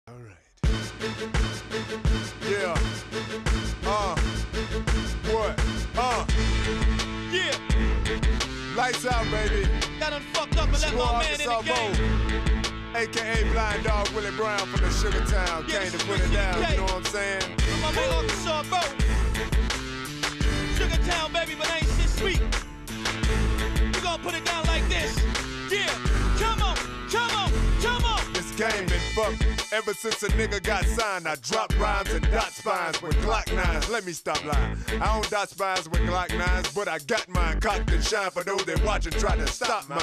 All right. Yeah. What? Yeah. Lights out, baby. Got done fucked up and let my man in the game. AKA Blind Dog Willie Brown from the Sugar Town. Yeah, Came to put it down, you know what I'm saying? My man Arkansas boat. Sugar Town, baby, but ain't shit sweet. We gonna put it down like this. Yeah. Come on, come on, come on. This game been fucked ever since a nigga got signed. I drop rhymes and dot spines with Glock 9s. Let me stop lying. I don't dot spines with Glock 9s, but I got mine cocked and shine for those that watch and try to stop mine.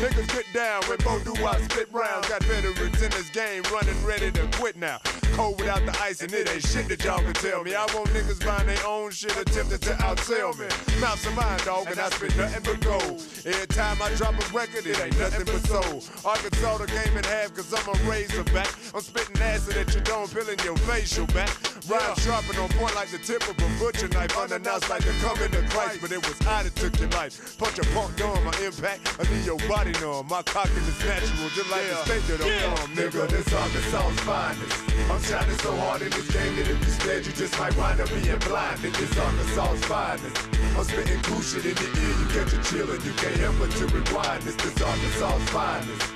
Niggas get down when both do I spit rounds. Got veterans in this game running ready to quit now. Cold without the ice and it ain't shit that y'all can tell me. I want niggas buying their own shit attempting to outsell me. Mouths of mine, dog, and I spit nothing but gold. Every time I drop a record, it ain't nothing but soul. Arkansas the game in half cause I'm a Razorback. I'm spitting acid at your dome, peeling your facial back. Rhyme sharp and on point like the tip of a butcher knife. Unannounced like the coming of Christ, but it was I that took your life. Punch a punk on my impact, I need your body numb. My cocking is natural, just like the state that I'm from, nigga. This Arkansas's finest. I'm shining so hard in this game that if you scared, you just might wind up being blinded. This Arkansas's finest. I'm spitting cool shit in your ear, you catch a chill and you can't help but to rewind. This Arkansas's finest.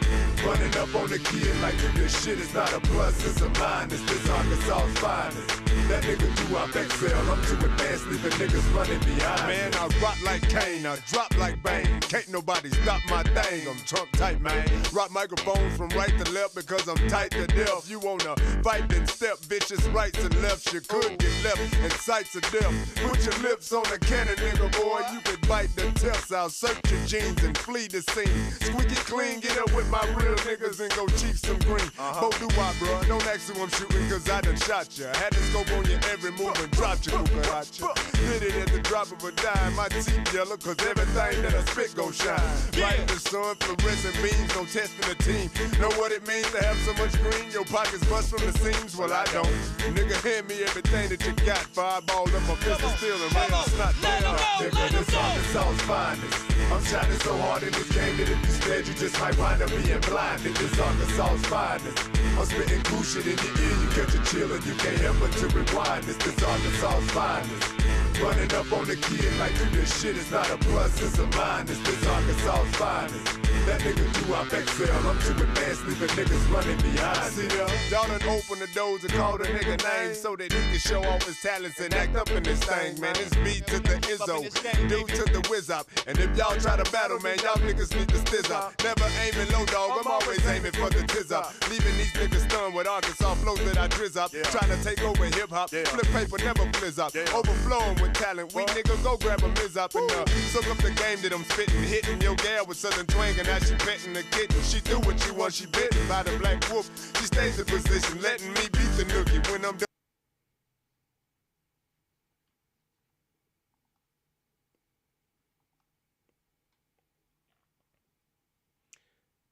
Running up on the kid like you this shit is not a plus, it's a minus. This Arkansas's finest. That nigga do up excel, I'm too advanced, leaving niggas running behind. Man, I rock like Kane, I drop like Bane. Can't nobody stop my thing, I'm Trump tight, man. Rock microphones from right to left because I'm tight to death. You wanna fight, then step, bitches rights and lefts. You could get left in sights of death. Put your lips on the cannon, nigga, boy. You can bite the tips out, search your jeans and flee the scene. Squeak it clean, get up with my real niggas and go chief some green. Bo-do-wop, bro, don't ask who I'm shooting cause I done shot ya. Had to scope on your every move and dropped your cucaracha. Hit it at the drop of a dime, my teeth yellow cause everything that I spit gon' shine. Right in the sun, fluorescent beams, no testing the team. Know what it means to have so much green? Your pockets bust from the seams? Well, I don't. Nigga, hand me everything that you got. Fireball up my pistol, still and rain. It's not nigga, this Arkansas's finest. I'm shining so hard in this game that if you scared, you just might wind up being blinded. This Arkansas's finest. I'm spitting cool shit in your ear, you catch a chill and you can't help but to rewind. This Arkansas's finest. Running up on the kid like you this shit is not a plus, it's a minus. This Arkansas's finest. That nigga do up excel, I'm too advanced, leaving niggas running behind. See ya, y'all done open the doors and call the nigga name so that he can show off his talents and act up in this thing, man. It's B to the Izzo, due to the whiz up. And if y'all try to battle, man, y'all niggas need to stiz up. Never aiming low, dog, I'm always aiming for the tiz up. Leaving these niggas stunned with Arkansas flows that I drizz up. Trying to take over hip hop, flip paper, never blizz up. Overflowing with talent, we niggas go grab a miz up and soak up the game that I'm spitting. Hitting your gal with southern twang and now she petting the kitten. She do what she wants, she bitten by the black wolf. She stays in position, letting me beat the nookie when I'm done.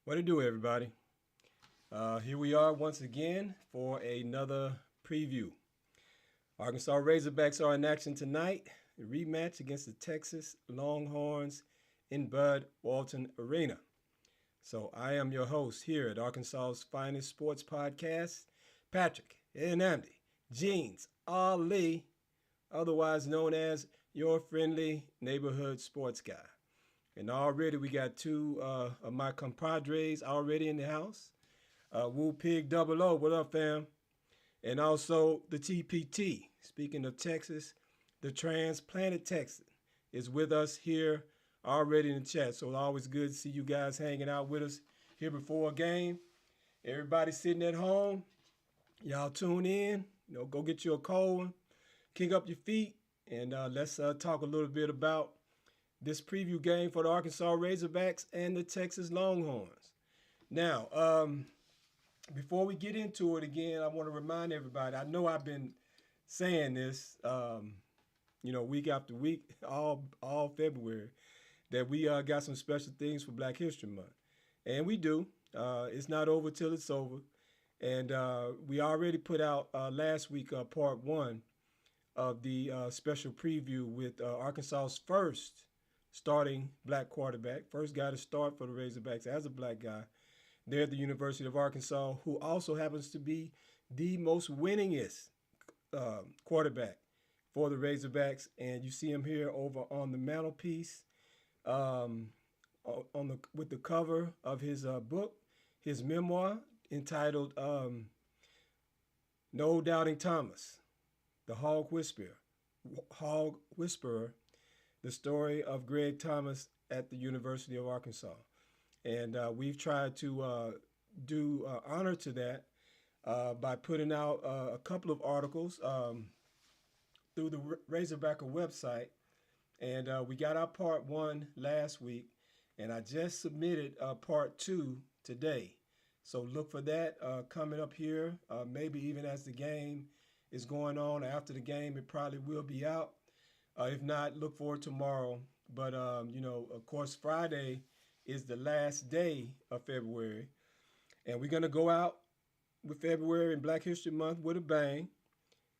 What it do, everybody? Here we are once again for another preview. Arkansas Razorbacks are in action tonight. A rematch against the Texas Longhorns in Bud Walton Arena. So I am your host here at Arkansas's finest sports podcast, Patrick Nnamdi Geans Ali, otherwise known as your friendly neighborhood sports guy. And already we got two of my compadres already in the house. Woo Pig 00, what up, fam? And also the TPT. Speaking of Texas, the transplanted Texan is with us here already in the chat. So it's always good to see you guys hanging out with us here before a game. Everybody sitting at home, y'all tune in. Go get you a cold one, kick up your feet, and let's talk a little bit about this preview game for the Arkansas Razorbacks and the Texas Longhorns. Now, before we get into it again, I want to remind everybody, I know I've been saying this, week after week, all February, that we got some special things for Black History Month. And we do. It's not over till it's over. And we already put out last week part one of the special preview with Arkansas's first starting black quarterback, first guy to start for the Razorbacks as a black guy there at the University of Arkansas, who also happens to be the most winningest quarterback for the Razorbacks. And you see him here over on the mantelpiece with the cover of his book, his memoir entitled No Doubting Thomas, the Hog Whisperer, the story of Greg Thomas at the University of Arkansas. And we've tried to do honor to that by putting out a couple of articles through the Razorback website. And we got our part one last week, and I just submitted part two today. So look for that coming up here, maybe even as the game is going on. After the game, it probably will be out. If not, look for it tomorrow. But, of course, Friday is the last day of February. And we're going to go out with February and Black History Month with a bang,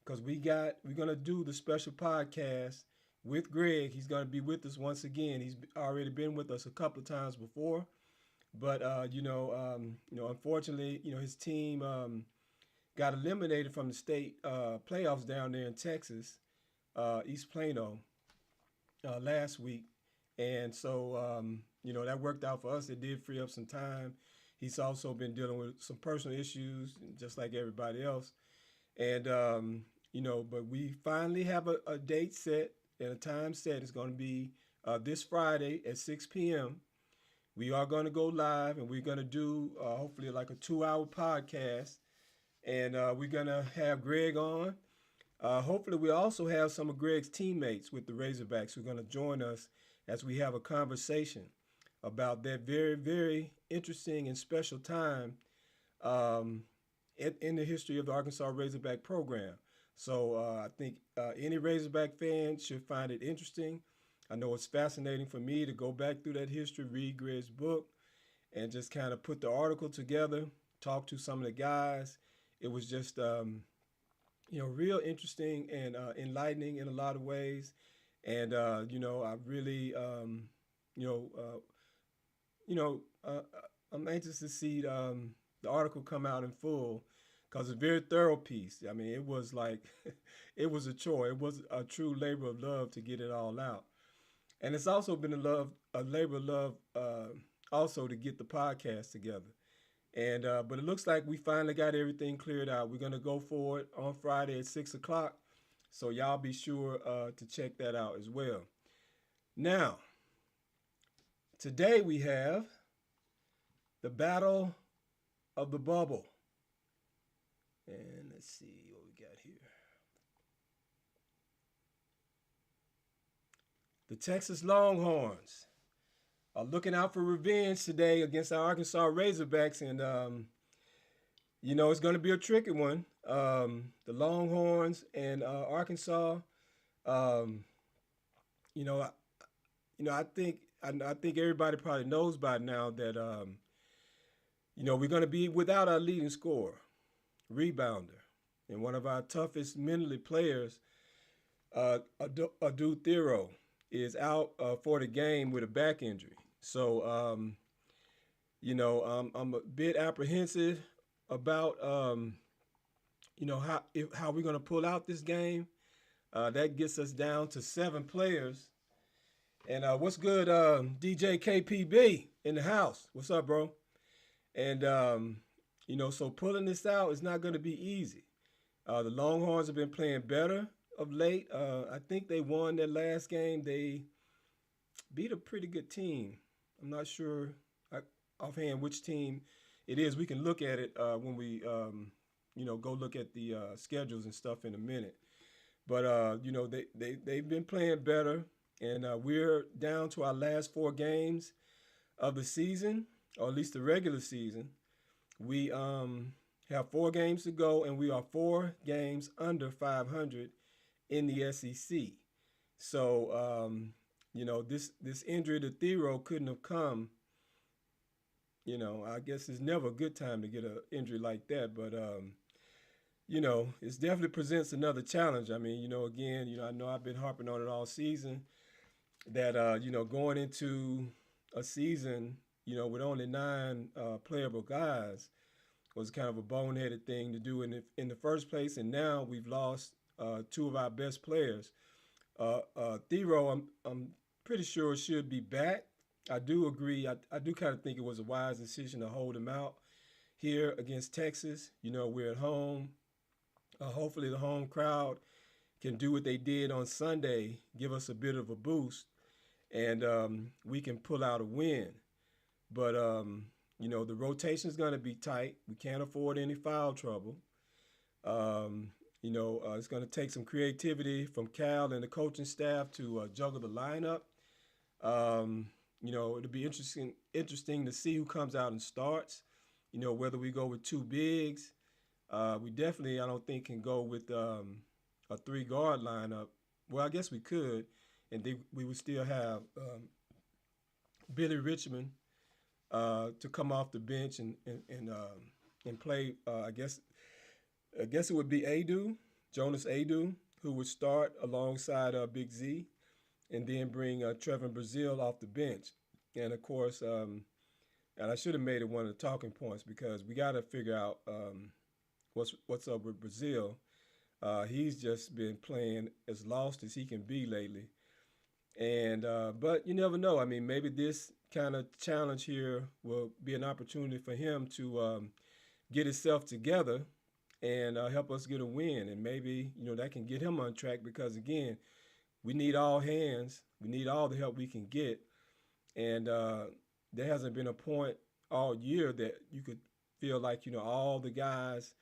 because we're going to do the special podcast with Greg. He's going to be with us once again. He's already been with us a couple of times before. But, unfortunately, his team got eliminated from the state playoffs down there in Texas, East Plano. last week. And so, that worked out for us. It did free up some time. He's also been dealing with some personal issues, just like everybody else. And, but we finally have a date set and a time set. It's going to be this Friday at 6 p.m. We are going to go live, and we're going to do hopefully like a 2-hour podcast. And we're going to have Greg on. Hopefully we also have some of Greg's teammates with the Razorbacks who are going to join us as we have a conversation about that very, very interesting and special time in the history of the Arkansas Razorback program. So I think any Razorback fan should find it interesting. I know it's fascinating for me to go back through that history, read Greg's book, and just kind of put the article together, talk to some of the guys. It was just, real interesting and enlightening in a lot of ways. And, I really, I'm anxious to see the article come out in full because it's a very thorough piece. I mean, it was like, it was a chore. It was a true labor of love to get it all out. And it's also been a labor of love also to get the podcast together. And but it looks like we finally got everything cleared out. We're going to go for it on Friday at 6 o'clock. So y'all be sure to check that out as well. Now, today we have the Battle of the Bubble. And let's see what we got here. The Texas Longhorns are looking out for revenge today against our Arkansas Razorbacks. And, it's going to be a tricky one. The Longhorns and Arkansas, I think everybody probably knows by now that, we're going to be without our leading scorer, rebounder, and one of our toughest mentally players, Adu Thero, is out for the game with a back injury. So, I'm a bit apprehensive about, how we're going to pull out this game. That gets us down to 7 players. And what's good, DJ KPB in the house? What's up, bro? And, so pulling this out is not going to be easy. The Longhorns have been playing better of late. I think they won their last game. They beat a pretty good team. I'm not sure offhand which team it is. We can look at it when we, go look at the schedules and stuff in a minute. But, they've been playing better, and we're down to our last 4 games of the season, or at least the regular season. We have 4 games to go, and we are 4 games under 500 in the SEC. So, this injury to Thero couldn't have come. I guess it's never a good time to get an injury like that, but, it definitely presents another challenge. I mean, again, I know I've been harping on it all season that, going into a season, with only 9 playable guys was kind of a boneheaded thing to do in the first place. And now we've lost 2 of our best players. Thero, I'm pretty sure should be back. I do agree. I do kind of think it was a wise decision to hold him out here against Texas. We're at home. Hopefully the home crowd can do what they did on Sunday, give us a bit of a boost, and we can pull out a win. But, the rotation is going to be tight. We can't afford any foul trouble. It's going to take some creativity from Cal and the coaching staff to juggle the lineup. It'll be interesting to see who comes out and starts, whether we go with 2 bigs. We definitely, I don't think, can go with a 3-guard lineup. Well, I guess we could, and we would still have Billy Richmond to come off the bench and play. I guess it would be Jonas Adu, who would start alongside Big Z, and then bring Trevor Brazile off the bench. And of course, and I should have made it one of the talking points because we got to figure out what's up with Brazile. He's just been playing as lost as he can be lately. And but you never know. I mean, maybe this kind of challenge here will be an opportunity for him to get himself together and help us get a win. And maybe that can get him on track because again, we need all hands. We need all the help we can get. And there hasn't been a point all year that you could feel like all the guys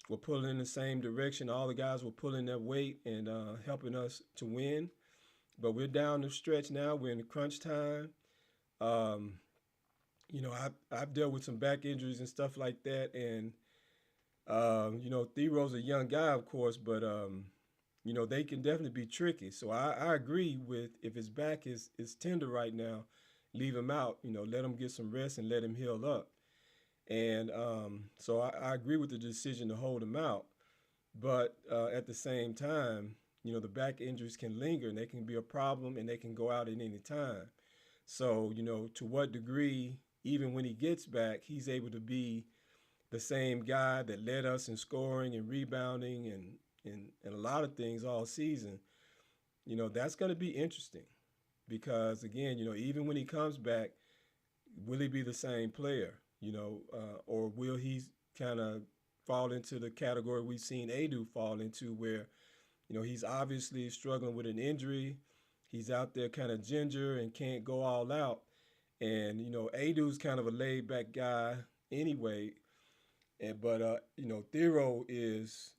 were pulling in the same direction. All the guys were pulling their weight and helping us to win. But we're down the stretch now. We're in the crunch time. Um, I've dealt with some back injuries and stuff like that, and Thero's a young guy, of course, but they can definitely be tricky. So I agree with if his back is tender right now, leave him out. Let him get some rest and let him heal up. And so I agree with the decision to hold him out. But at the same time, the back injuries can linger and they can be a problem and they can go out at any time. So, to what degree, even when he gets back, he's able to be the same guy that led us in scoring and rebounding and a lot of things all season, that's going to be interesting because, again, even when he comes back, will he be the same player, or will he kind of fall into the category we've seen Adu fall into where, he's obviously struggling with an injury. He's out there kind of ginger and can't go all out. And, Adu's kind of a laid back guy anyway. But Thero is,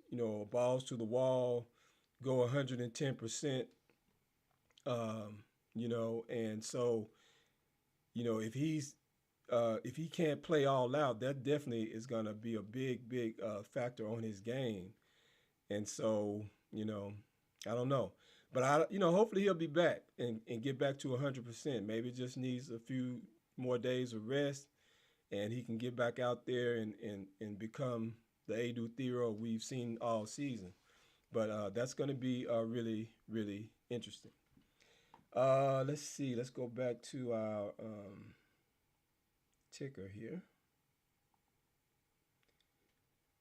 balls to the wall, go 110%, and so, if he can't play all out, that definitely is going to be a big factor on his game. And so, I don't know. But hopefully he'll be back and get back to 100%. Maybe it just needs a few more days of rest and he can get back out there and become the Adu Thero we've seen all season. But that's going to be really interesting. Let's see. Let's go back to our ticker here.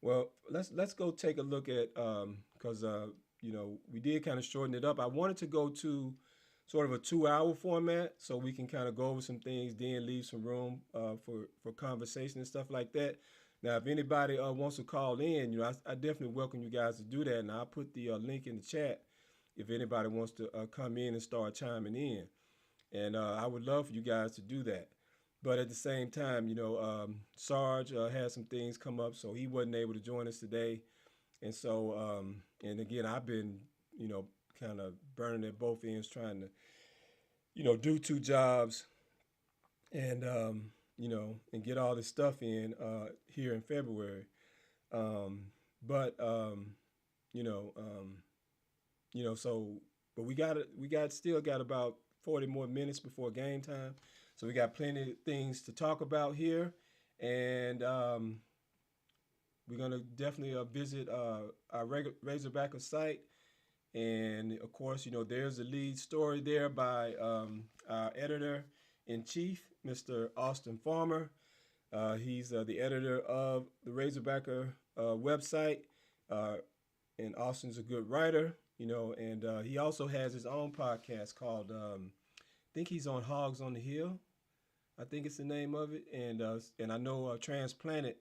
Well, let's go take a look at because we did kind of shorten it up. I wanted to go to sort of a 2-hour format so we can kind of go over some things, then leave some room for conversation and stuff like that. Now, if anybody wants to call in, I definitely welcome you guys to do that, and I'll put the link in the chat if anybody wants to come in and start chiming in. And I would love for you guys to do that. But at the same time, Sarge had some things come up, so he wasn't able to join us today. And so, and again, I've been, kind of burning at both ends trying to, do 2 jobs and, and get all this stuff in here in February. But we still got about 40 more minutes before game time. So we got plenty of things to talk about here. And we're going to definitely visit our Razorback site. And, of course, there's a lead story there by our editor-in-chief, Mr. Austin Farmer. He's the editor of the Razorbacker website. And Austin's a good writer, and he also has his own podcast called, I think he's on Hogs on the Hill. I think it's the name of it. And I know Transplanted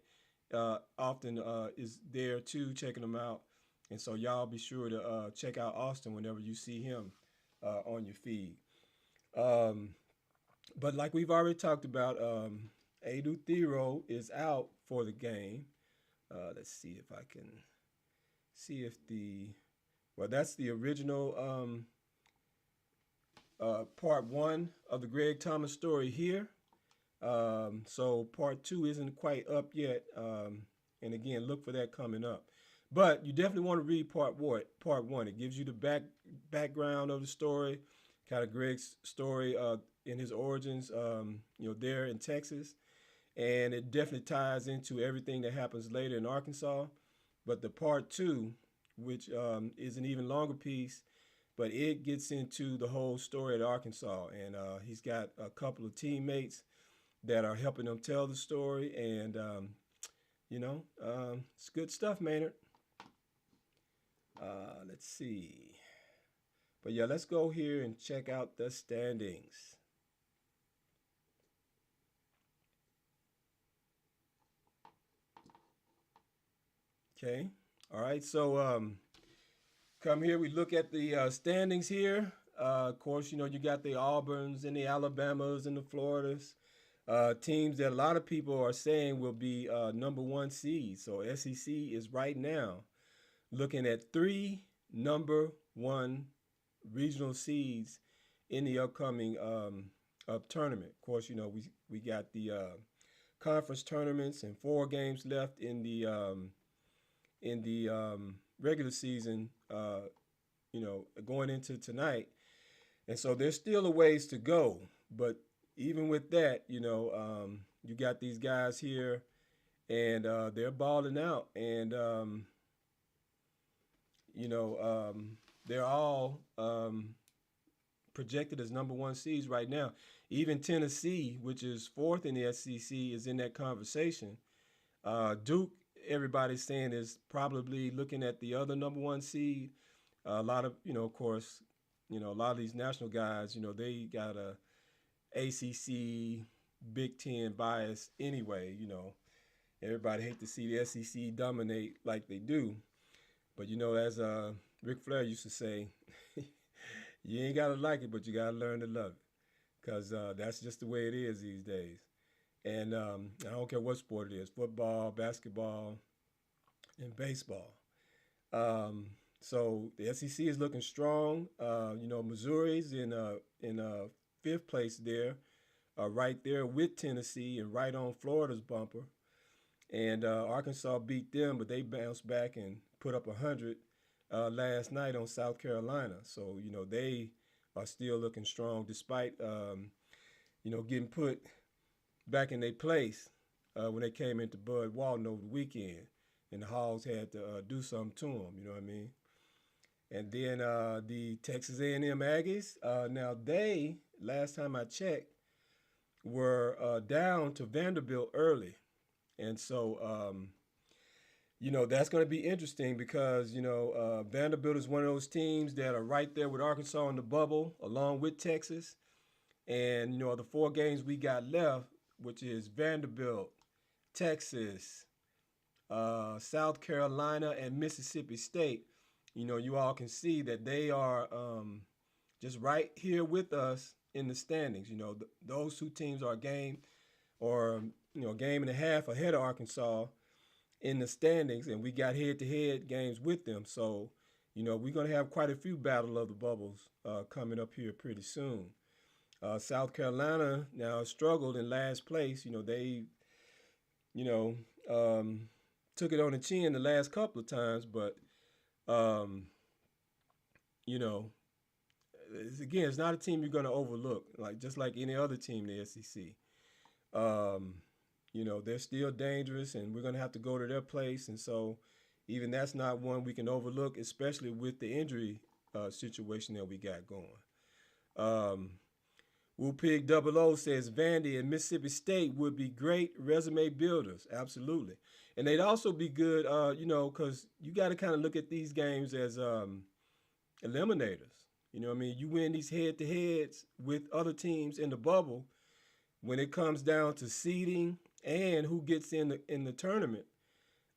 often is there too, checking them out. And so y'all be sure to check out Austin whenever you see him on your feed. But like we've already talked about, Adu Thero is out for the game. Let's see if I can see if that's the original part 1 of the Greg Thomas story here. So part 2 isn't quite up yet. And again, look for that coming up. But you definitely want to read part 1. It gives you the background of the story, kind of Greg's story in his origins, there in Texas. And it definitely ties into everything that happens later in Arkansas. But the part 2, which is an even longer piece, but it gets into the whole story at Arkansas. And he's got a couple of teammates that are helping him tell the story. And, it's good stuff, Maynard. Let's see. But yeah, let's go here and check out the standings. Okay. All right. So come here. We look at the standings here. Of course, you got the Auburns and the Alabamas and the Floridas. Teams that a lot of people are saying will be number one seeds. So SEC is right now looking at three number one regional seeds in the upcoming tournament. Of course, we got the conference tournaments and 4 games left in the regular season. Going into tonight, and so there's still a ways to go. But even with that, you got these guys here, and they're balling out, and they're all projected as number one seeds right now. Even Tennessee, which is fourth in the SEC, is in that conversation. Duke, everybody's saying, is probably looking at the other number one seed. A lot of, of course, a lot of these national guys, they got a ACC, Big Ten bias anyway. Everybody hate to see the SEC dominate like they do. But, as Ric Flair used to say, you ain't got to like it, but you got to learn to love it. Because that's just the way it is these days. And I don't care what sport it is, football, basketball, and baseball. So the SEC is looking strong. Missouri's in fifth place there, right there with Tennessee and right on Florida's bumper. And Arkansas beat them, but they bounced back and put up 100 last night on South Carolina. So, they are still looking strong despite, getting put back in their place when they came into Bud Walton over the weekend. And the Hogs had to do something to them, you know what I mean? And then the Texas A&M Aggies, now they, last time I checked, were down to Vanderbilt early. And so, that's going to be interesting because, Vanderbilt is one of those teams that are right there with Arkansas in the bubble, along with Texas. And, the 4 games we got left, which is Vanderbilt, Texas, South Carolina, and Mississippi State, you all can see that they are just right here with us in the standings. Those 2 teams are a game or, a game and a half ahead of Arkansas in the standings, and we got head-to-head games with them. So, we're going to have quite a few battle of the bubbles coming up here pretty soon. South Carolina now struggled in last place. They, took it on the chin the last couple of times, but it's not a team you're going to overlook, just like any other team in the SEC. They're still dangerous, and we're going to have to go to their place. And so even that's not one we can overlook, especially with the injury situation that we got going. Woo Pig 00 says Vandy and Mississippi State would be great resume builders. Absolutely. And they'd also be good, because you got to kind of look at these games as eliminators. You win these head-to-heads with other teams in the bubble. When it comes down to seeding and who gets in the tournament,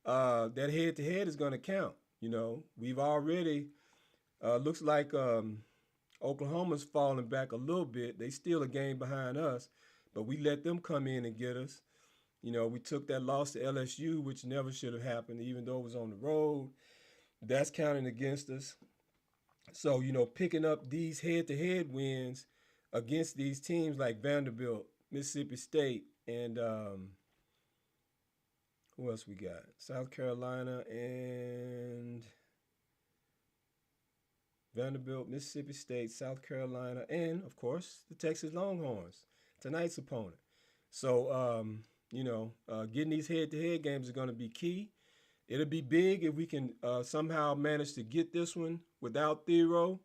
that head-to-head is going to count. We've already, looks like Oklahoma's falling back a little bit. They still a game behind us, but we let them come in and get us. We took that loss to LSU, which never should have happened, even though it was on the road. That's counting against us. So, picking up these head-to-head wins against these teams like Vanderbilt, Mississippi State, and who else we got? South Carolina and Vanderbilt, Mississippi State, South Carolina, and, of course, the Texas Longhorns, tonight's opponent. So, getting these head-to-head games is going to be key. It'll be big if we can somehow manage to get this one without Thero,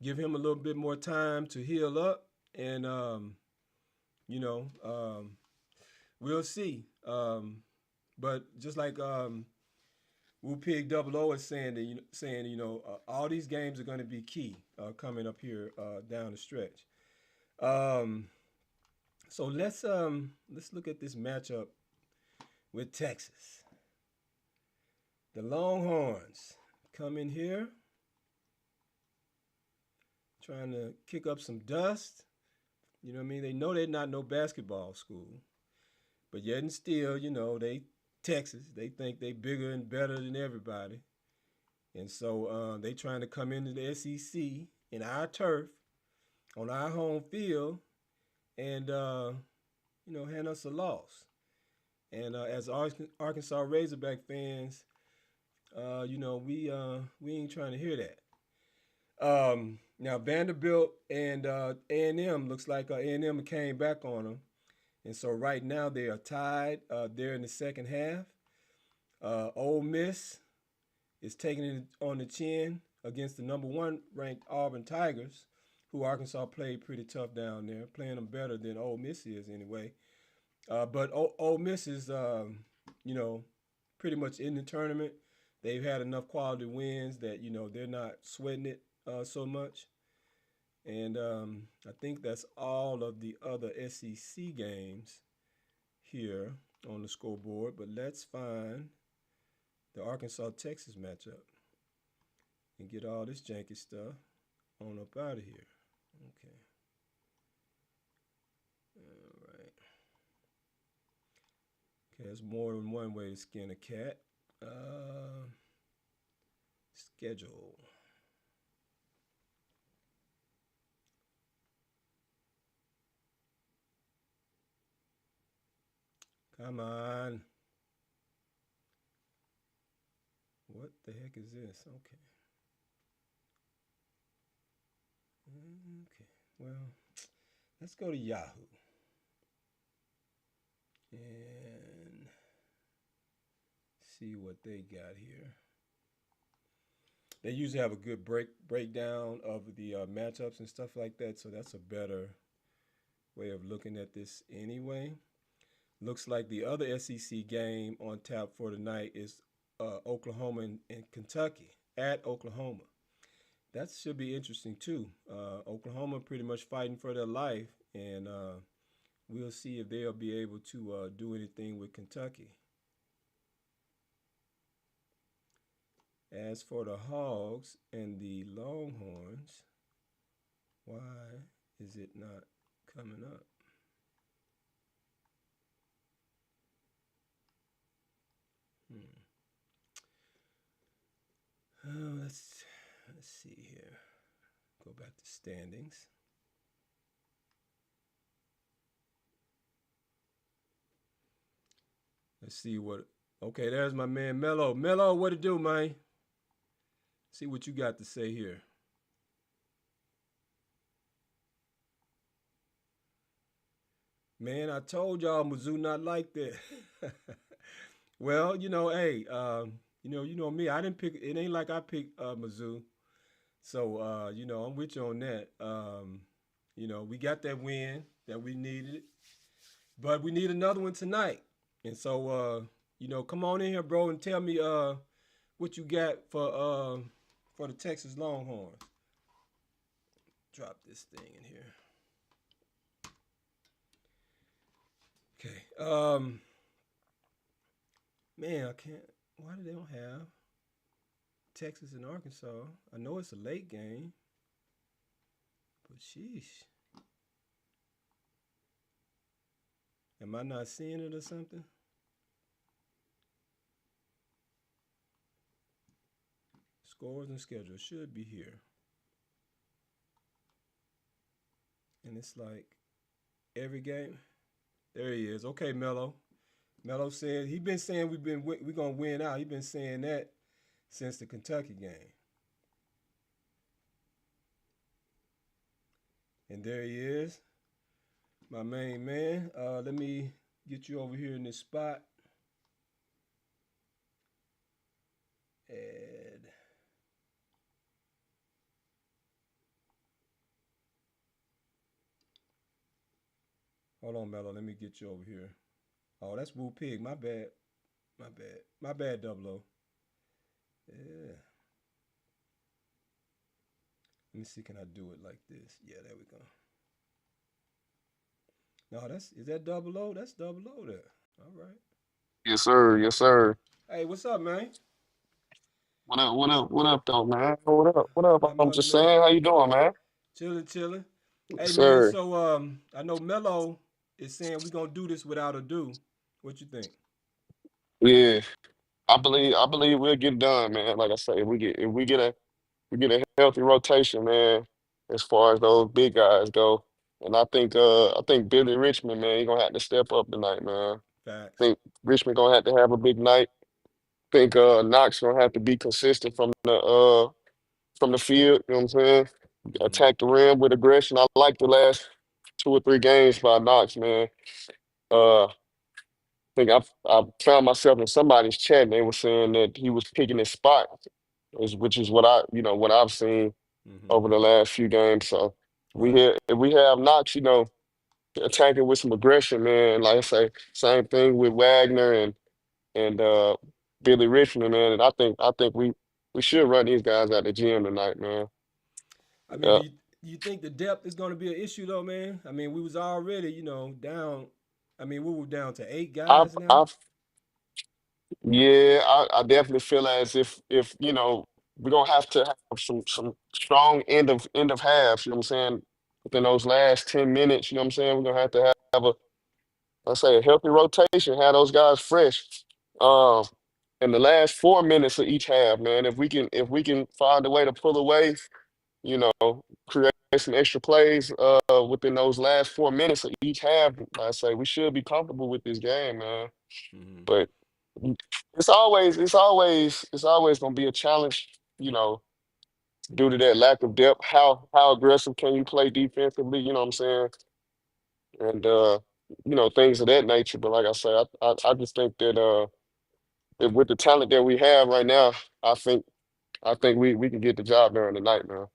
give him a little bit more time to heal up, and, we'll see. But just like Wu Pig Double O is saying that all these games are going to be key coming up here down the stretch. So let's look at this matchup with Texas. The Longhorns come in here trying to kick up some dust. You know what I mean? They know they're not no basketball school, but yet and still, they Texas. They think they bigger and better than everybody, and so they trying to come into the SEC in our turf, on our home field, and hand us a loss. And as Arkansas Razorback fans, we ain't trying to hear that. Now Vanderbilt and A&M looks like A&M came back on them, and so right now they are tied. They're in the second half. Ole Miss is taking it on the chin against the number 1 ranked Auburn Tigers, who Arkansas played pretty tough down there, playing them better than Ole Miss is anyway. But Ole Miss is, pretty much in the tournament. They've had enough quality wins that, they're not sweating it so much. And I think that's all of the other SEC games here on the scoreboard. But let's find the Arkansas-Texas matchup and get all this janky stuff on up out of here. Okay. All right. Okay, there's more than one way to skin a cat. Schedule. Come on. What the heck is this? Okay. Okay. Well, let's go to Yahoo. And see what they got here. They usually have a good breakdown of the matchups and stuff like that, so that's a better way of looking at this anyway. Looks like the other SEC game on tap for tonight is Oklahoma and Kentucky at Oklahoma. That should be interesting too. Oklahoma pretty much fighting for their life, and we'll see if they'll be able to do anything with Kentucky. As for the Hogs and the Longhorns, why is it not coming up? Oh, let's see here. Go back to standings. Let's see what. Okay, there's my man Mello. Mello, what it do, man? See what you got to say here. Man, I told y'all Mizzou not like that. Well, hey, you know me. I didn't pick. It ain't like I picked Mizzou. So, I'm with you on that. We got that win that we needed, but we need another one tonight. And so, come on in here, bro, and tell me what you got for the Texas Longhorns. Drop this thing in here. Okay. Man, I can't. Why do they don't have Texas and Arkansas? I know it's a late game, but sheesh. Am I not seeing it or something? Scores and schedule should be here. And it's like every game. There he is. Okay, Mello. Mello said he been saying we're gonna win out. He been saying that since the Kentucky game. And there he is, my main man. Let me get you over here in this spot. Add. Hold on, Mello. Let me get you over here. Oh, that's Wu Pig. My bad. My bad, Double O. Yeah. Let me see. Can I do it like this? Yeah, there we go. No, that's is that double O? That's double O there. All right. Yes, sir. Yes, sir. Hey, what's up, man? What up? What up? What up, though, man? What up? What up? Not I'm much, just man. saying, how you doing, man? Chilling, chilling. Hey, Yes, man. sir. So, I know Mello is saying we're gonna do this without a do. What you think? Yeah, I believe we'll get it done, man. Like I say, if we get a healthy rotation, man, as far as those big guys go. And I think Billy Richmond, man, he gonna have to step up tonight, man. I Facts. think Richmond gonna have to have a big night. Think Knox gonna have to be consistent from the field, you know what I'm saying? Mm-hmm. Attack the rim with aggression. I like the last 2 or 3 games by Knox, man. I think I found myself in somebody's chat and they were saying that he was picking his spot, which is what I've seen Mm-hmm. over the last few games. So Right. if we have Knox, attacking with some aggression, man. Like I say, same thing with Wagner and Billy Richmond, man. And I think we should run these guys out the gym tonight, man. I mean, Yeah. do you think the depth is gonna be an issue though, man? I mean, we was already, down. I mean, we were down to eight I guys now. I Yeah, I definitely feel as if we're gonna have to have some strong end of halves, you know what I'm saying? Within those last 10 minutes, you know what I'm saying? We're gonna have to have let's say a healthy rotation, have those guys fresh. Um in the last 4 minutes of each half, man. If we can find a way to pull away, you know, create some extra plays within those last 4 minutes of each half, I say we should be comfortable with this game, man. Mm-hmm. But it's always gonna be a challenge, due to that lack of depth. How aggressive can you play defensively? You know what I'm saying? And things of that nature. But like I say, I just think that with the talent that we have right now, I think we can get the job done tonight, man.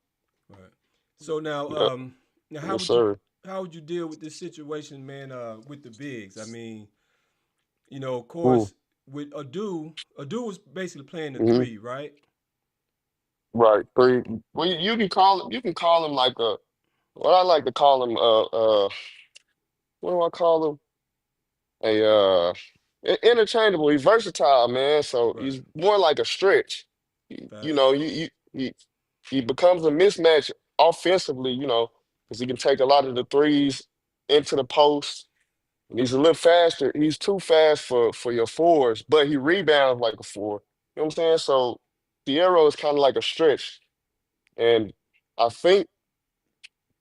Right. So now, Yep. now Yes, sir. how would you deal with this situation, man? With the bigs, I mean, of Ooh. course, with Adu was basically playing the Hmm. three, right? Right. Three. Well, you can call him like what I like to call him what do I call him? Interchangeable. He's versatile, man. So Right. he's more like a stretch. You Facts. know, he becomes a mismatch offensively. Because he can take a lot of the threes into the post. And he's a little faster. He's too fast for your fours, but he rebounds like a four. You know what I'm saying? So the arrow is kind of like a stretch, and I think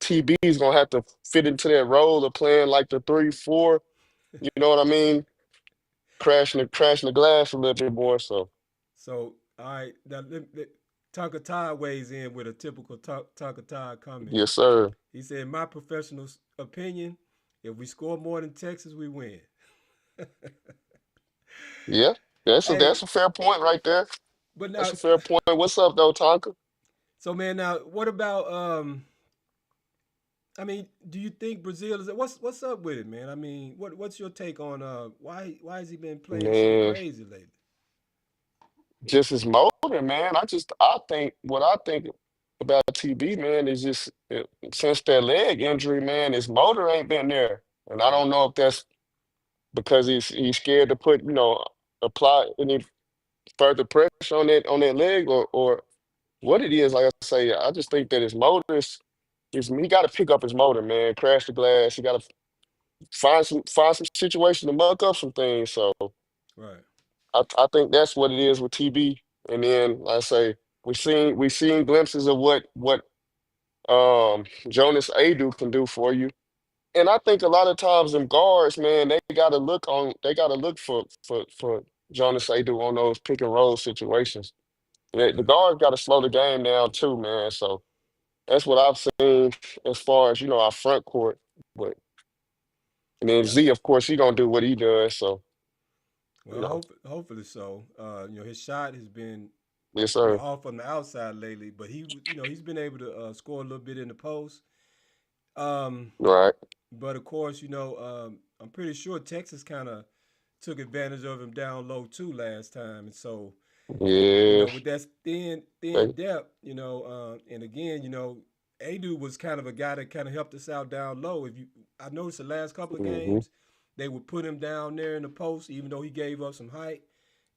TB is gonna have to fit into that role of playing like the 3-4. You know what I mean? Crashing the glass a little bit more. So So, all right, now Tonka Todd weighs in with a typical Tonka Todd comment. yes, sir. He said, "In my professional opinion, if we score more than Texas, we win." Yeah, that's a Hey, that's a fair point right there. but now, That's a fair point. What's up, though, Tonka? so man, now what about I mean, do you think Brazil is what's up with it, man? I mean, what's your take on why has he been playing so Man, crazy lately? just his motor, man. I think about TB, man, is just since that leg injury, man, his motor ain't been there, and I Right, don't know if that's because he's scared to apply any further pressure on that leg or what it is. Like I say, I just think that his motor he got to pick up his motor, man. Crash the glass. He got to find some situation to muck up some things. So right, I think that's what it is with TB. And then like I say we seen glimpses of what Jonas Adu can do for you. And I think a lot of times them guards, man, they gotta look for Jonas Adu on those pick and roll situations. The right. guards gotta slow the game down too, man. So that's what I've seen as far as our front court. But and then Yeah. Z, of course, he gonna do what he does. So you Well, know, hopefully so. His shot has been yes, sir. off on the outside lately, but he's been able to score a little bit in the post. Um, Right. but of course, I'm pretty sure Texas kind of took advantage of him down low too last time, and so Yeah. With that thin They, depth, and again, Adu was kind of a guy that kind of helped us out down low. I noticed the last couple of hmm games, they would put him down there in the post, even though he gave up some height.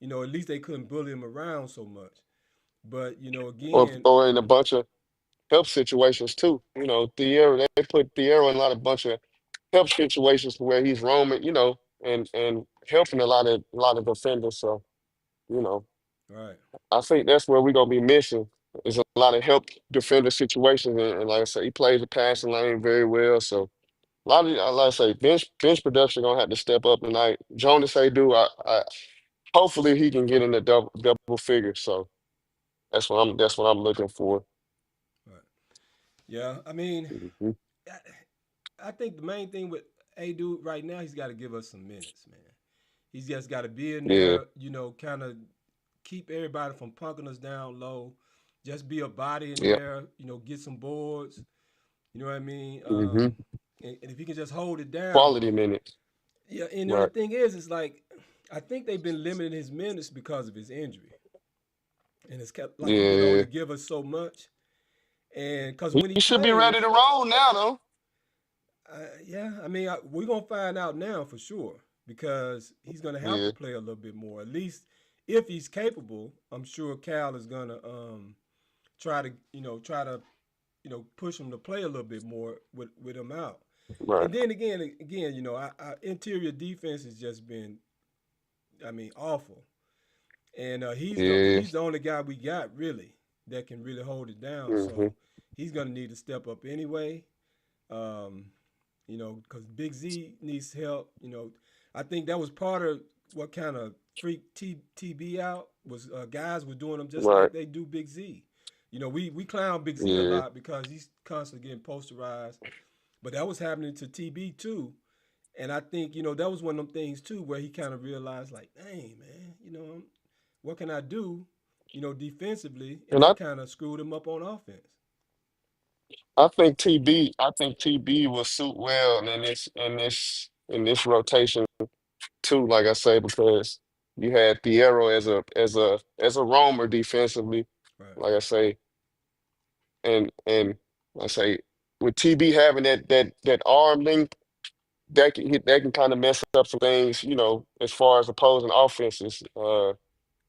At least they couldn't bully him around so much. But or again, throw in a bunch of help situations too. Thiero, they put Thiero in a lot of bunch of help situations where he's roaming, and helping a lot of defenders. So, you know, right, I think that's where we're gonna be missing is a lot of help defender situations. And like I said, he plays the passing lane very well. So a lot of like I say, bench production gonna have to step up tonight. Jonas do hopefully he can get in the double figures. So that's what I'm looking for. right, yeah. I mean, Hmm I think the main thing with Adu right now, he's got to give us some minutes, man. He's just got to be in Yeah, there, kind of keep everybody from punking us down low. Just be a body in yeah. there, get some boards. You know what I mean? hmm And if he can just hold it down, Quality minutes. yeah. And the Right. thing is, it's like I think they've been limiting his minutes because of his injury, and it's kept like he can only Yeah. give us so much. And because He when he he should be ready plays, to roll now though. yeah, I mean, we're gonna find out now for sure because he's gonna have to Yeah. play a little bit more. At least if he's capable, I'm sure Cal is gonna try to push him to play a little bit more with him out. Right. And then again, our interior defense has just been, I mean, awful. And he's the Yeah. he's the only guy we got really that can really hold it down. hmm So he's gonna need to step up anyway. Um, because Big Z needs help. I think that was part of what kind of freaked TB out was guys were doing them just Right. like they do Big Z. We clown Big Z a Yeah. lot because he's constantly getting posterized, but that was happening to TB too. And I think that was one of them things too where he kind of realized like, dang man, what can I do, defensively, and And I that kind of screwed him up on offense. I think TB will suit well in this rotation too. Like I say, because you had Thiero as a roamer defensively. Right, Like I say, and I say with TB having that arm length, that can kind of mess up some things. As far as opposing offenses.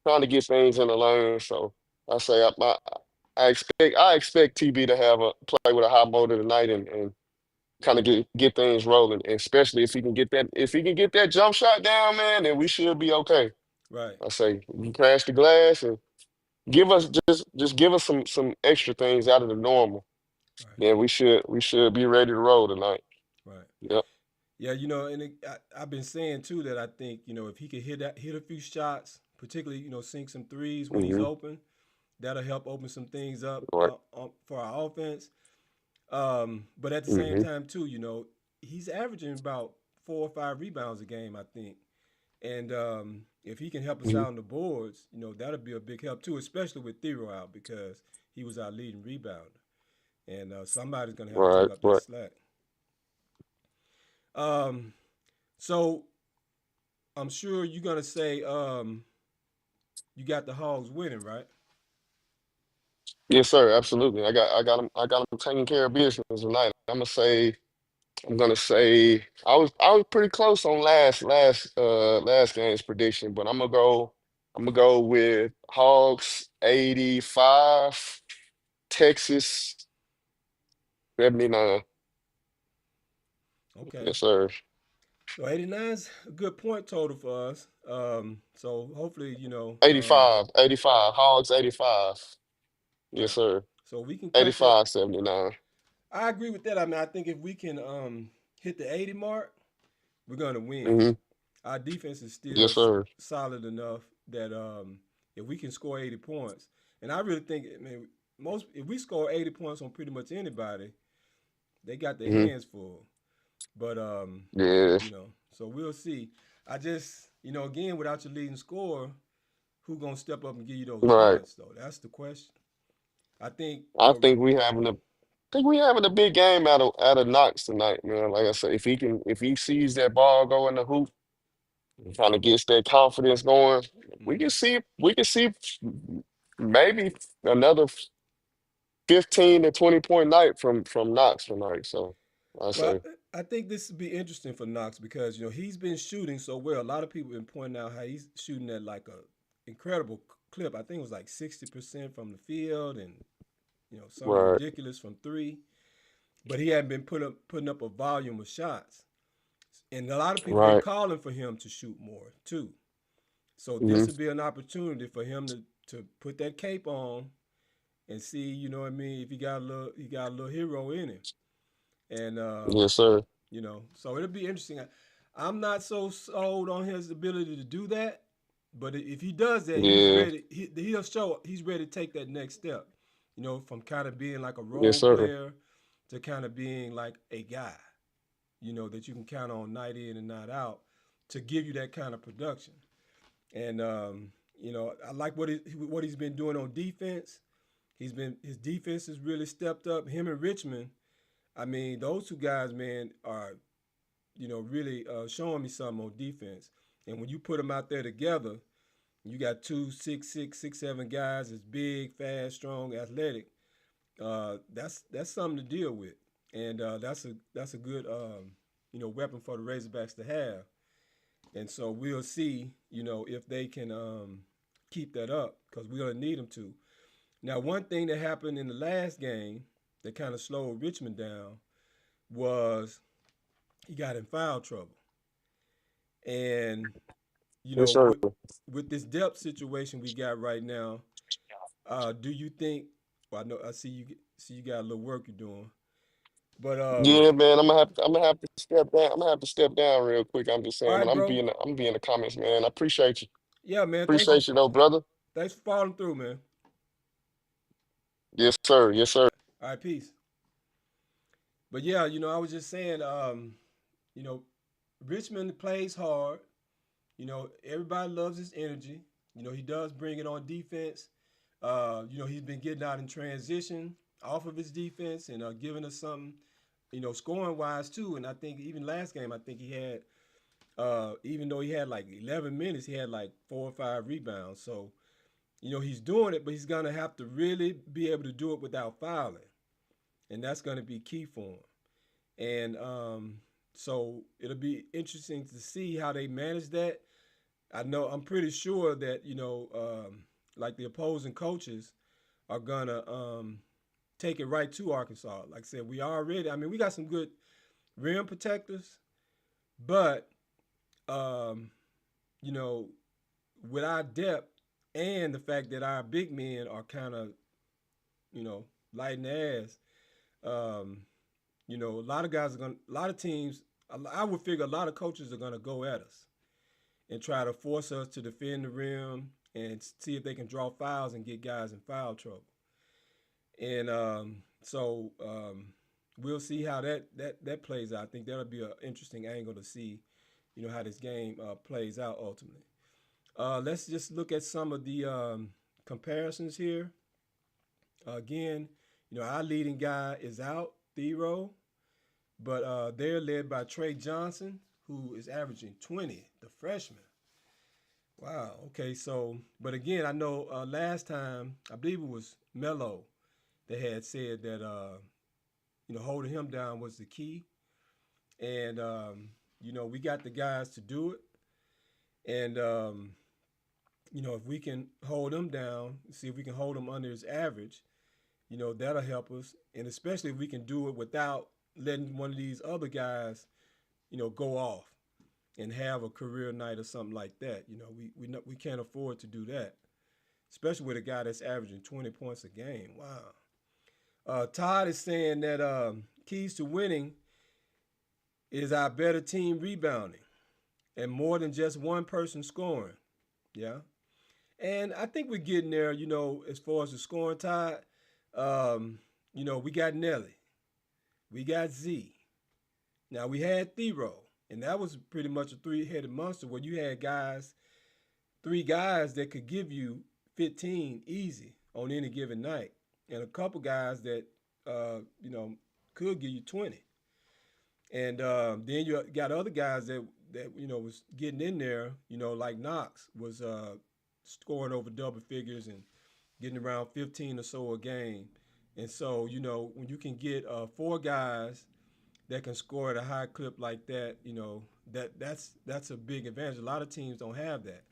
Trying to get things in the lane. So I say I expect TB to have a play with a high motor tonight and kind of get things rolling. And especially if he can get that jump shot down, man, then we should be okay. right, I say you crash the glass and just give us some extra things out of the normal. right, Then we should be ready to roll tonight. right. Yep. Yeah, and I've been saying too that I think if he could hit a few shots, particularly sink some threes when he's hmm open, that'll help open some things up Right. for our offense. But at the same hmm time too, he's averaging about 4 or 5 rebounds a game, I think. And if he can help us hmm out on the boards, that'll be a big help too, especially with Thero out because he was our leading rebounder, and somebody's gonna have to Right. pick up that Right. slack. Um, so I'm sure you're gonna say you got the Hogs winning, right? Yes, sir. Absolutely. I got him taking care of business tonight. I'm gonna say I was pretty close on last game's prediction, but I'm gonna go with Hogs 85, Texas 79. Okay. Yes, sir. So 89's a good point total for us. So hopefully, 85, Hogs 85. Yes, right. sir. So we can cut that. 85-79. I agree with that. I mean, I think if we can hit the 80 mark, we're gonna win. Mm-hmm. Our defense is still Yes, sir. solid enough that if we can score 80 points, and I really think, I mean, most if we score 80 points on pretty much anybody, they got their Mm-hmm. hands full. But Yeah. so we'll see. I just, again, without your leading scorer, who gonna step up and give you those Right. points though? That's the question. I think, I think we having a big game out of Knox tonight, man. Like I said, if he sees that ball go in the hoop, Kind of gets that confidence going. We can see maybe another 15 to 20 point night from Knox tonight. So I Well, say, I think this would be interesting for Knox because he's been shooting so well. A lot of people have been pointing out how he's shooting at like a incredible clip. I think it was like 60% from the field and something right, ridiculous from three. But he hadn't been putting up a volume of shots, and a lot of people been right, calling for him to shoot more too. So hmm this would be an opportunity for him to put that cape on and see, what I mean, if he got a little hero in him. And yes, sir. so it'll be interesting. I'm not so sold on his ability to do that, but if he does that, he's Yeah, ready. He'll show he's ready to take that next step. From kind of being like a yes, role sir. player to kind of being like a guy, that you can count on night in and night out to give you that kind of production. And I like what he's been doing on defense. His defense has really stepped up. Him and Richmond, I mean, those two guys, man, are really showing me something on defense. And when you put them out there together, you got two 6'6", 6'7" guys that's big, fast, strong, athletic. That's something to deal with, and that's a good weapon for the Razorbacks to have. And so we'll see, if they can keep that up because we're gonna need them to. Now, one thing that happened in the last game that kind of slowed Richmond down was he got in foul trouble. And Yes, sir. with this depth situation we got right now, do you think? Well, I know I see you got a little work you're doing, but Yeah, man, I'm gonna have to step down. I'm gonna have to step down real quick. I'm just all saying, but right, bro. I'm be in the comments, man. I appreciate you. Yeah, man. Appreciate you though, brother. Thanks for following through, man. Yes, sir. Yes, sir. All right, peace. But yeah, I was just saying, you know, Richmond plays hard. Everybody loves his energy. He does bring it on defense. He's been getting out in transition off of his defense and giving us something, scoring wise too. And I think even last game, I think he had, even though he had like 11 minutes, he had like 4 or 5 rebounds. So, he's doing it, but he's gonna have to really be able to do it without fouling, and that's gonna be key for him. And so it'll be interesting to see how they manage that. I'm pretty sure that like the opposing coaches are gonna take it right to Arkansas. Like I said, we already. I mean, we got some good rim protectors, but um, you know, with our depth and the fact that our big men are kind of light in the ass, um, a lot of guys are gonna, a lot of teams. I would figure a lot of coaches are gonna go at us and try to force us to defend the rim and see if they can draw fouls and get guys in foul trouble. And we'll see how that plays out. I think that'll be an interesting angle to see, how this game plays out ultimately. Let's just look at some of the comparisons here. Again, our leading guy is out, Thero, but they're led by Trey Johnson, who is averaging 20, the freshman. Wow. Okay. So, but again, I know last time I believe it was Melo that had said that holding him down was the key, and we got the guys to do it, and if we can hold him down, see if we can hold him under his average, that'll help us, and especially if we can do it without letting one of these other guys, go off and have a career night or something like that. We can't afford to do that, especially with a guy that's averaging 20 points a game. Wow. Todd is saying that keys to winning is our better team rebounding and more than just one person scoring. Yeah. And I think we're getting there, as far as the scoring, Todd. We got Nelly. We got Z. Now, we had Thero. And that was pretty much a three-headed monster where you had three guys that could give you 15 easy on any given night, and a couple guys that could give you 20. And then you got other guys that that was getting in there, like Knox was scoring over double figures and getting around 15 or so a game. And so, when you can get four guys that can score at a high clip like that, that's a big advantage. A lot of teams don't have that.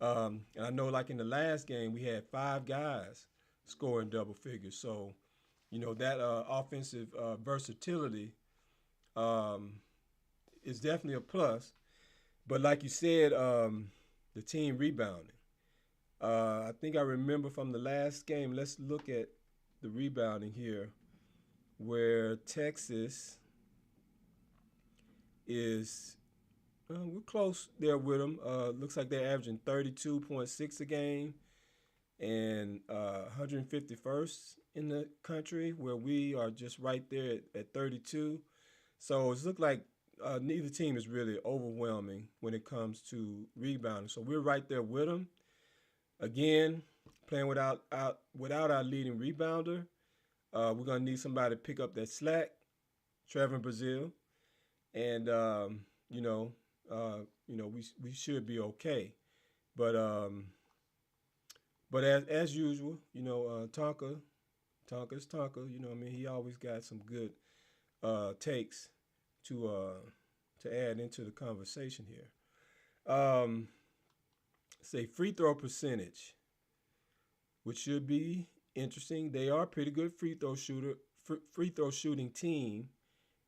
And I know, like in the last game, we had five guys scoring double figures. So, that offensive versatility um, is definitely a plus. But like you said, the team rebounding. I think I remember from the last game. Let's look at the rebounding here, where Texas is we're close there with them. Looks like they're averaging 32.6 a game and 151st in the country, where we are just right there at 32. So it looks like neither team is really overwhelming when it comes to rebounding. So we're right there with them. Again, playing without our leading rebounder, we're gonna need somebody to pick up that slack. Trevor Brazile, and we should be okay. But as usual, Tonka's Tonka. He always got some good takes to add into the conversation here. Say free throw percentage, which should be interesting. They are a pretty good free throw shooting team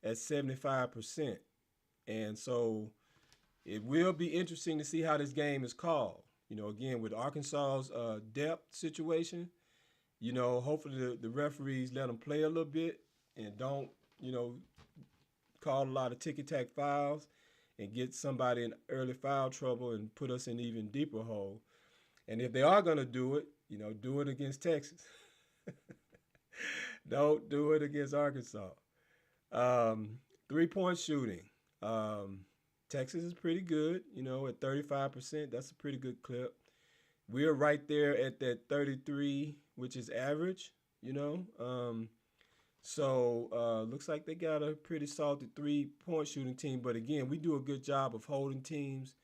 at 75%. And so it will be interesting to see how this game is called. Again, with Arkansas's depth situation, hopefully the referees let them play a little bit and don't, call a lot of ticky-tack fouls and get somebody in early foul trouble and put us in even deeper hole. And if they are going to do it, do it against Texas. Don't do it against Arkansas. 3-point shooting. Texas is pretty good, at 35%. That's a pretty good clip. We're right there at that 33, which is average, So looks like they got a pretty salty 3-point shooting team. But again, we do a good job of holding teams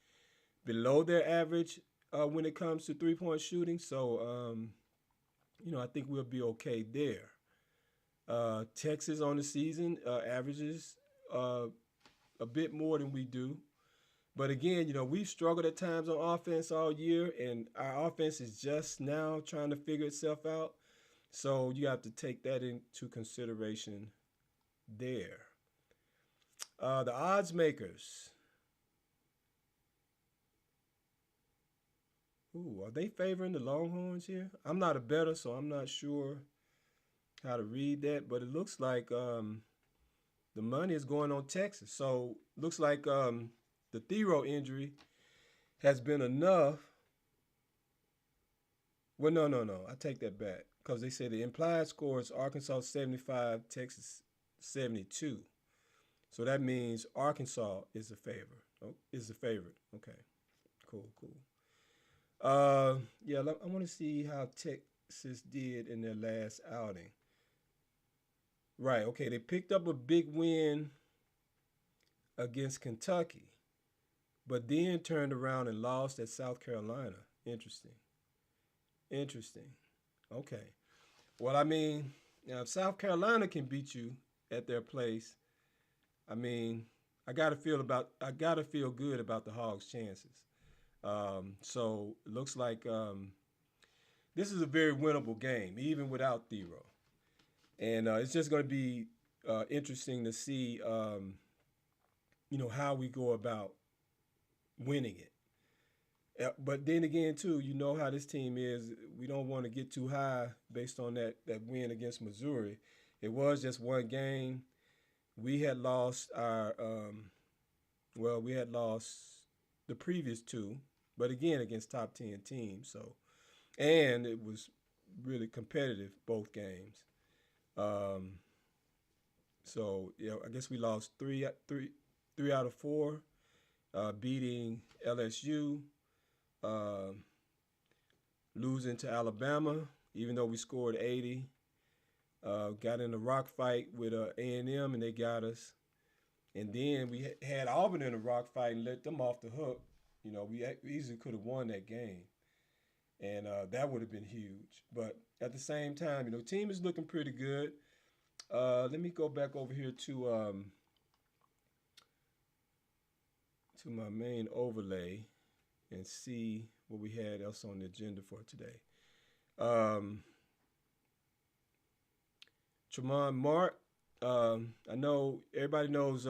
below their average when it comes to 3-point shooting. So, I think we'll be okay there. Texas on the season averages a bit more than we do. But again, we've struggled at times on offense all year, and our offense is just now trying to figure itself out. So you have to take that into consideration there. The odds makers. Ooh, are they favoring the Longhorns here? I'm not a bettor, so I'm not sure how to read that, but it looks like the money is going on Texas. So looks like the Thero injury has been enough. Well, no. I take that back, because they say the implied score is Arkansas 75, Texas 72. So that means Arkansas is the favorite. Okay, cool. Yeah, I want to see how Texas did in their last outing. Right, okay, they picked up a big win against Kentucky, but then turned around and lost at South Carolina. Interesting. Okay. Well, if South Carolina can beat you at their place, I gotta feel good about the Hogs' chances. So it looks like this is a very winnable game, even without Thero. And it's just going to be interesting to see, how we go about winning it. But then again, too, how this team is. We don't want to get too high based on that win against Missouri. It was just one game. We had lost we had lost the previous two, but again against top 10 teams. So, and it was really competitive, both games. So I guess we lost three out of four, beating LSU, losing to Alabama, even though we scored 80. Got in a rock fight with A&M, and they got us. And then we had Auburn in a rock fight and let them off the hook. We easily could have won that game, and that would have been huge. But at the same time, team is looking pretty good. Let me go back over here to my main overlay and see what we had else on the agenda for today. Tremont Mark, I know everybody knows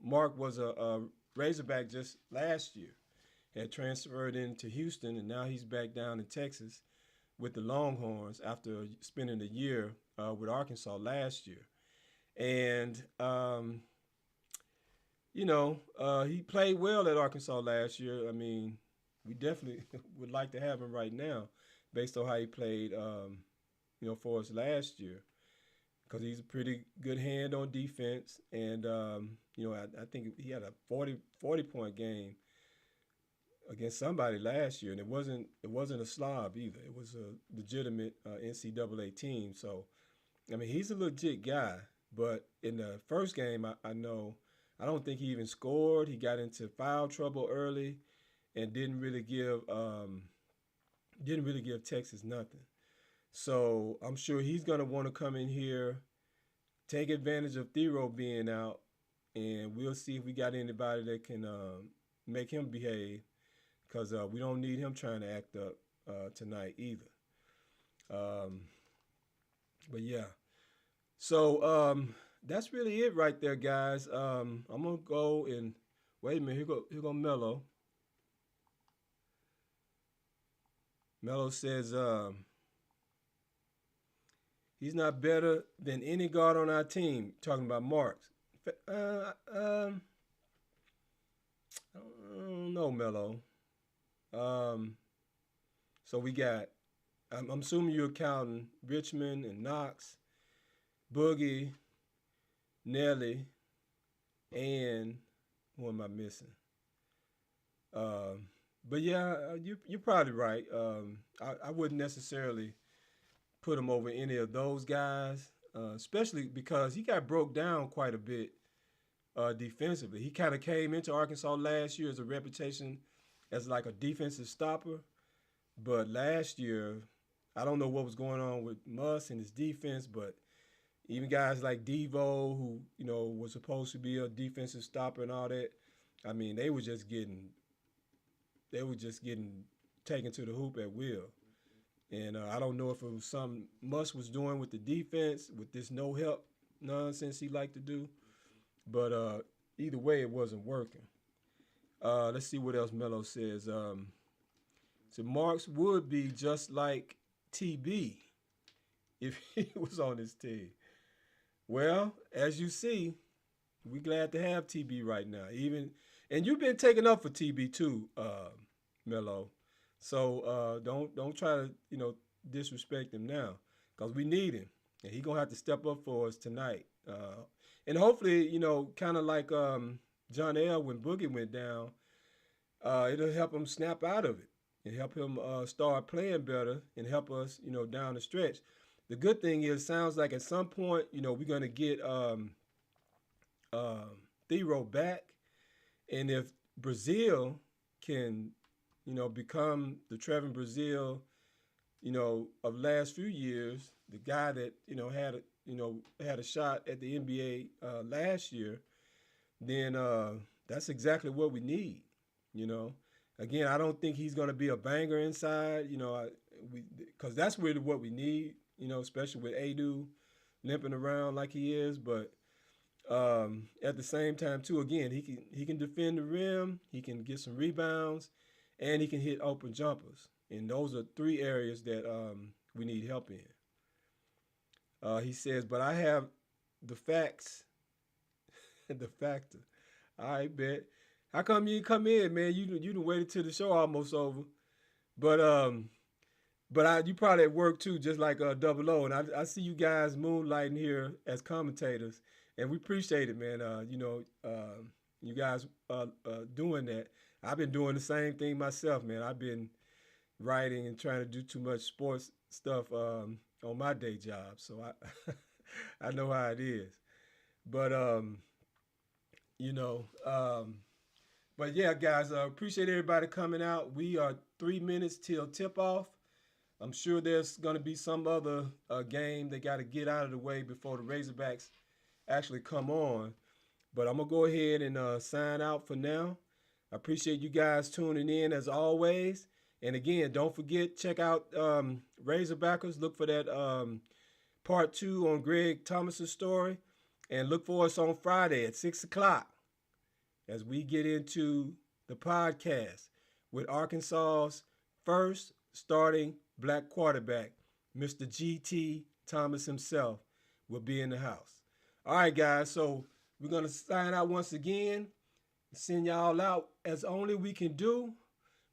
Mark was a Razorback just last year. Had transferred into Houston, and now he's back down in Texas with the Longhorns after spending a year with Arkansas last year. And, he played well at Arkansas last year. I mean, we definitely would like to have him right now based on how he played, for us last year. Because he's a pretty good hand on defense. And, I think he had a 40-point game against somebody last year, and it wasn't a slob either. It was a legitimate NCAA team. So, I mean, he's a legit guy. But in the first game, I don't think he even scored. He got into foul trouble early, and didn't really give Texas nothing. So I'm sure he's gonna want to come in here, take advantage of Thero being out, and we'll see if we got anybody that can make him behave. Because we don't need him trying to act up tonight either. But yeah. So that's really it right there, guys. I'm going to go and wait a minute. Here go Mello. Mello says he's not better than any guard on our team. Talking about Marks. I don't know, Mello. So we got, I'm assuming you're counting Richmond and Knox, Boogie, Nelly, and who am I missing? But yeah, you're probably right. I wouldn't necessarily put him over any of those guys, especially because he got broke down quite a bit defensively. He kind of came into Arkansas last year as a reputation as like a defensive stopper. But last year, I don't know what was going on with Muss and his defense, but even guys like Devo, who, was supposed to be a defensive stopper and all that, I mean, they were just getting taken to the hoop at will. And I don't know if it was something Muss was doing with the defense, with this no help nonsense he liked to do. But either way, it wasn't working. Let's see what else Mello says. So Marks would be just like TB if he was on his team. Well, as you see, we're glad to have TB right now. And you've been taking up for TB too, Mello. So don't try to disrespect him now, because we need him, and he's gonna have to step up for us tonight. And hopefully, kind of like John L. when Boogie went down, it'll help him snap out of it and help him start playing better and help us, down the stretch. The good thing is, sounds like at some point, we're going to get Thero back. And if Brazil can, become the Trevin Brazil, of last few years, the guy that, had a shot at the NBA last year, then that's exactly what we need, Again, I don't think he's going to be a banger inside, because that's really what we need, especially with Adu limping around like he is. But at the same time, too, again, he can defend the rim, he can get some rebounds, and he can hit open jumpers. And those are three areas that we need help in. He says, but I have the facts, the factor. I bet. How come you come in, man? You done waited till the show almost over. But you probably at work too, just like Double O. And I see you guys moonlighting here as commentators, and we appreciate it, man. You guys doing that. I've been doing the same thing myself, man. I've been writing and trying to do too much sports stuff on my day job, so I I know how it is. But you know. But yeah, guys, appreciate everybody coming out. We are 3 minutes till tip-off. I'm sure there's going to be some other game they got to get out of the way before the Razorbacks actually come on. But I'm going to go ahead and sign out for now. I appreciate you guys tuning in as always. And again, don't forget, check out Razorbackers. Look for that part 2 on Greg Thomas's story. And look for us on Friday at 6 o'clock as we get into the podcast with Arkansas's first starting black quarterback, Mr. G.T. Thomas himself, will be in the house. All right, guys, so we're going to sign out once again, send y'all out as only we can do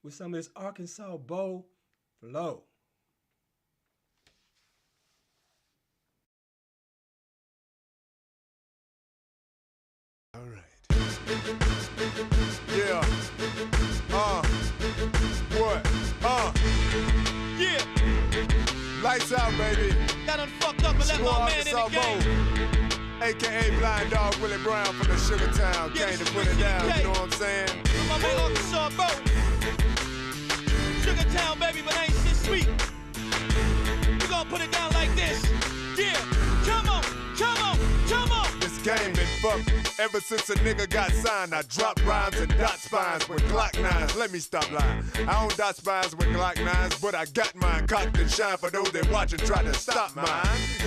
with some of this Arkansas Bowl flow. All right. Yeah. What? Yeah. Lights out, baby. Got done fucked up and let my man in the game. AKA Blind Dog Willie Brown from the Sugar Town. Yeah, Came to put it down, you know what I'm saying? My man Arkansas Bowl. Sugar Town, baby, but ain't shit sweet. We gonna put it down like this. Yeah. Come on, come on, come on. This game been fucked ever since a nigga got signed. I drop rhymes and dot spines with Glock 9s. Let me stop lying. I don't dot spines with Glock 9s, but I got mine cocked and shine for those that watch and try to stop mine.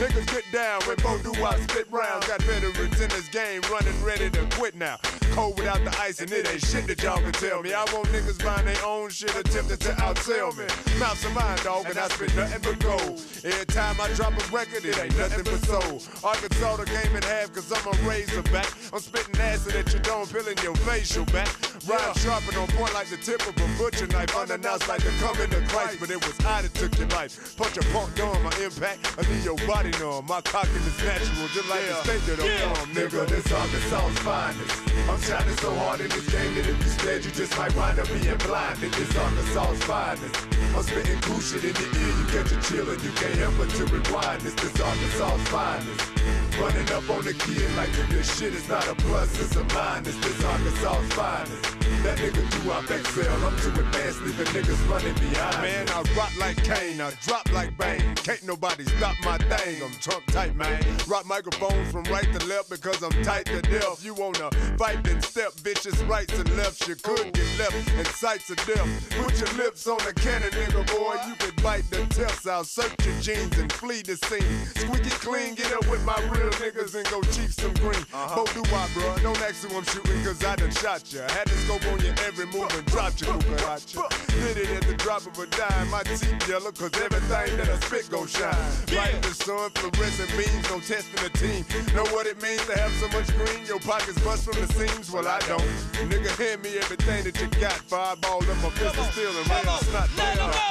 Niggas get down when Bo do I spit rounds. Got veterans in this game running ready to quit now. Cold without the ice and it ain't shit that y'all can tell me. I want niggas buying their own shit attempting to outsell me. Mouths of mine, dog, and I spit nothing but gold. Every time I drop a record, it ain't nothing but soul. Arkansas the game in half cause I'm a Razorback. I'm spitting acid that you don't feel in your facial back. Rhyme sharp and on point like the tip of a butcher knife. Unannounced like the coming of Christ, but it was I that took your life. Punch a punk dumb, my impact, I leave your body numb. My cocking is natural, just like the state that I'm from. Nigga, this Arkansas's finest. I'm shining so hard in this game that if you scared, you just might wind up being blinded. This Arkansas's finest. I'm spitting cool shit in your ear, you catch a chill and you can't help but to rewind this. This Arkansas's finest. Running up on the kid like if this shit is not a plus, it's a minus. This Arkansas's finest. That nigga do I excel, I'm too advanced, leaving niggas running behind. Man, I rock like Kane, I drop like Bane. Can't nobody stop my thing, I'm Trump tight, man. Rock microphones from right to left because I'm tight to death. You wanna fight, then step, bitches rights and lefts. You could get left in sights of death. Put your lips on the cannon, nigga, boy. You could bite the tips out, search your jeans and flee the scene. Squeak it clean, get up with my real niggas and go cheap some green. Bo do I, bro, don't ask who I'm shooting cause I done shot ya. Had to scope on your every move and dropped your cucaracha. Did it at the drop of a dime. My teeth yellow cause everything that I spit gon' shine. Right in the sun, fluorescent beams, no testing the team. Know what it means to have so much green? Your pockets bust from the seams? Well, I don't. Nigga, hand me everything that you got. Fireball up my pistol still and rain snot.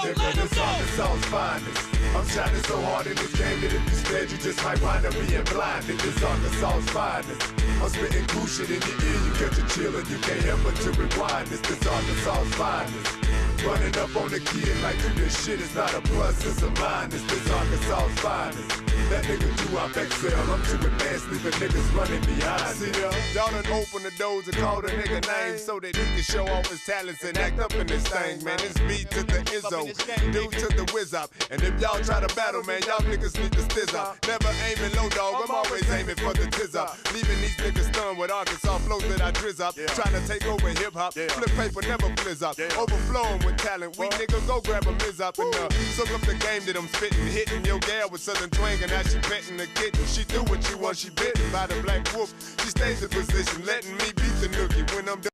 Nigga, this Arkansas's finest. I'm shining so hard in this game that if you scared, you just might wind up being blinded. This Arkansas's finest. I'm spitting cool shit in your ear, you catch a chill and you can't help but to rewind this. This Arkansas's finest. Running up on the kid like if this shit is not a plus, it's a minus. This Arkansas's finest. That nigga do I excel, I'm too advanced, leaving niggas running behind. See y'all done open the doors and call the nigga name so that he can show off his talents and act up in this thing, man. It's B to the Izzo, due to the whiz up. And if y'all try to battle, man, y'all niggas need to stizz up. Never aiming low, dog, I'm always aiming for the tiz up. Leaving these niggas stunned with Arkansas flows that I drizz up. Trying to take over hip hop, flip paper, never blizz up. Overflowing with talent, weak nigga, go grab a miz up and soak up the game that I'm spitting. Hitting your gal with southern twang and now she petting the kitten. She do what she wants, she bitten by the black wolf. She stays in position, letting me beat the nookie when I'm done.